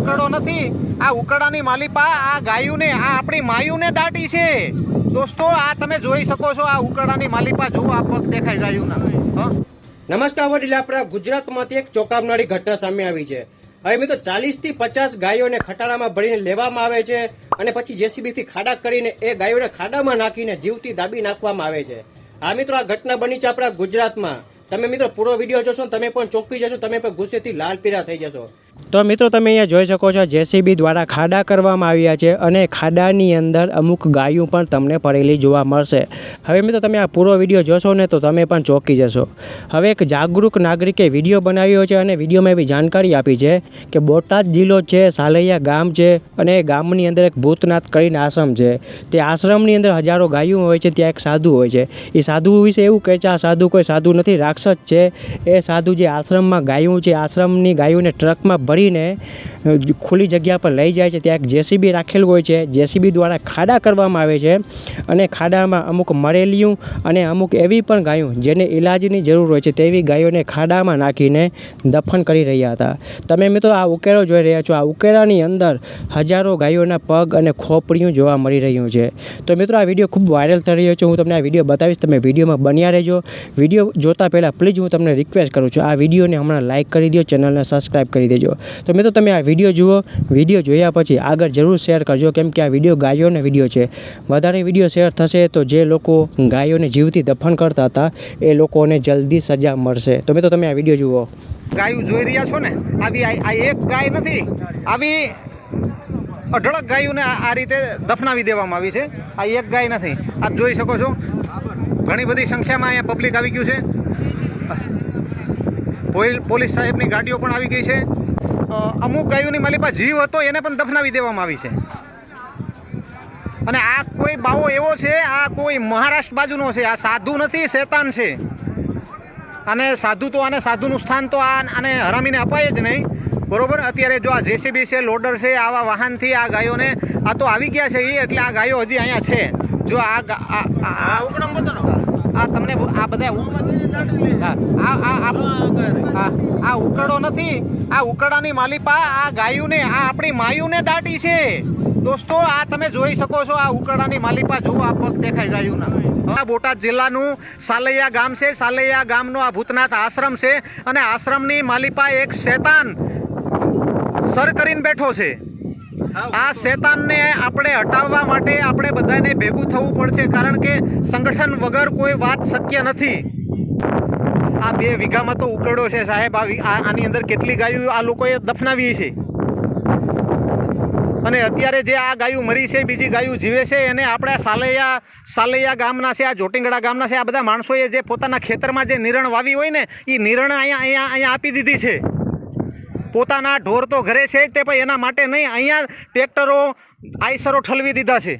ઉકળો નથી, આ ઉકળાની માલિપા આ ગાયુંને, આ આપણી માયુંને દાટી છે દોસ્તો। આ તમે જોઈ શકો છો, આ ઉકળાની માલિપા જુઓ, આ પગ દેખાય ગાયુંના। નમસ્કાર વડીલ, આપણા ગુજરાતમાંથી એક ચોંકાવનારી ઘટના સામે આવી છે। હવે મિત્રો 40 થી 50 ગાયોને ખટારામાં ભરીને લેવામાં આવે છે અને પછી જેસીબી થી ખાડા કરીને એ ગાયોને ખાડામાં નાખીને જીવતી દાબી નાખવામાં આવે છે। હા મિત્રો, આ ઘટના બની છે આપણા ગુજરાતમાં। તમે મિત્રો પૂરો વિડીયો જોશો તમે પણ ચોંકી જશો, તમે પણ ગુસ્સેથી લાલ પીળા થઈ જશો। તો મિત્રો તમે અહીંયા જોઈ શકો છો, જેસીબી દ્વારા ખાડા કરવામાં આવ્યા છે અને ખાડાની અંદર અમુક ગાયું પણ તમને પડેલી જોવા મળશે। હવે મિત્રો તમે આ પૂરો વિડીયો જોશો ને તો તમે પણ ચોંકી જશો। હવે એક જાગૃત નાગરિકે વિડીયો બનાવ્યો છે અને વિડીયોમાં એવી જાણકારી આપી છે કે બોટાદ જિલ્લો છે, સાલૈયા ગામ છે અને એ ગામની અંદર એક ભૂતનાથ કરીને આશ્રમ છે। તે આશ્રમની અંદર હજારો ગાયું હોય છે, ત્યાં એક સાધુ હોય છે। એ સાધુ વિશે એવું કહે છે, આ સાધુ કોઈ સાધુ નથી, રાક્ષસ છે। એ સાધુ જે આશ્રમમાં ગાયું છે, આશ્રમની ગાયોને ટ્રકમાં ભરીને ખુલ્લી જગ્યા પર લઈ જાય છે, ત્યાં એક જેસીબી રાખેલું હોય છે। જેસીબી દ્વારા ખાડા કરવામાં આવે છે અને ખાડામાં અમુક મરેલિયું અને અમુક એવી પણ ગાયો જેને ઇલાજની જરૂર હોય છે તેવી ગાયોને ખાડામાં નાખીને દફન કરી રહ્યા હતા। તમે મિત્રો આ ઉકેરો જોઈ રહ્યા છો, આ ઉકેરાની અંદર હજારો ગાયોના પગ અને ખોપડીયું જોવા મળી રહ્યું છે। તો મિત્રો આ વિડીયો ખૂબ વાયરલ થઈ રહ્યો છે, હું તમને આ વિડીયો બતાવીશ, તમે વિડીયોમાં બન્યા રહેજો। વિડીયો જોતા પહેલાં પ્લીઝ હું તમને રિક્વેસ્ટ કરું છું, આ વિડીયોને હમણાં લાઇક કરી દો, ચેનલને સબસ્ક્રાઈબ કરી દેજો। તો મિત્રો તમે આ વિડીયો જુઓ, વિડીયો જોયા પછી આગળ જરૂર શેર કરજો, કેમ કે આ વિડીયો ગાયોનો વિડીયો છે। વધારે વિડીયો શેર થશે તો જે લોકો ગાયોને જીવતી દફન કરતા હતા એ લોકોને જલ્દી સજા મળશે। તો મિત્રો તમે આ વિડીયો જુઓ। ગાયું જોઈ રહ્યા છો ને, આવી આ એક ગાય નથી, આવી અઢળક ગાયોને આ રીતે દફનાવી દેવામાં આવી છે। આ એક ગાય નથી, આપ જોઈ શકો છો, ઘણી બધી સંખ્યામાં અહીંયા પબ્લિક આવી ગયું છે। પોલીસ સાહેબની ગાડીઓ પણ આવી ગઈ છે। અમુક ગાયોની માલિપા જીવ હતો એને પણ દફનાવી દેવામાં આવી છે। અને આ કોઈ બાવો એવો છે, આ કોઈ મહારાષ્ટ્ર બાજુનો છે, આ સાધુ નથી, શેતાન છે। અને સાધુ તો આને સાધુનું સ્થાન તો આને હરામીને અપાય જ નહીં, બરોબર। અત્યારે જો આ જેસીબી છે, લોડર છે, આવા વાહનથી આ ગાયોને આ તો આવી ગયા છે એટલે આ ગાયો હજી અહીંયા છે। જો આ તમને આ બધા આ ઉકળો નથી, આ ઉકળાની માલિપા આ ગાયુંને, આ આપણી માયુંને દાટી છે દોસ્તો। આ તમે જોઈ શકો છો, આ ઉકળાની માલિપા જુઓ, આ પગ દેખાય ગાયુંના। બોટાદ જિલ્લાનું સાલૈયા ગામ છે, સાલૈયા ગામનો આ ભૂતનાથ આશ્રમ છે અને આશ્રમની માલિપા એક શેતાન સર કરીને બેઠો છે। આ શેતાનને આપણે હટાવવા માટે આપણે બધાને ભેગું થવું પડશે, કારણ કે સંગઠન વગર કોઈ વાત શક્ય નથી। આ 2 વીઘામાં તો ઉકળો છે સાહેબ, આની અંદર કેટલી ગાયો આ લોકોએ દફનાવી છે અને અત્યારે જે આ ગાયું મરી છે, બીજી ગાયું જીવે છે, એને આપણે સાલૈયા ગામના છે, આ જોટિંગડા ગામના છે, આ બધા માણસોએ જે પોતાના ખેતરમાં જે નિરણ વાવી હોય ને એ નિરણ અહીંયા આપી દીધી છે। પોતાના ઢોર તો ઘરે છે તે પણ એના માટે નહીં, અહીંયા ટ્રેક્ટરો આઈસરો ઠલવી દીધા છે।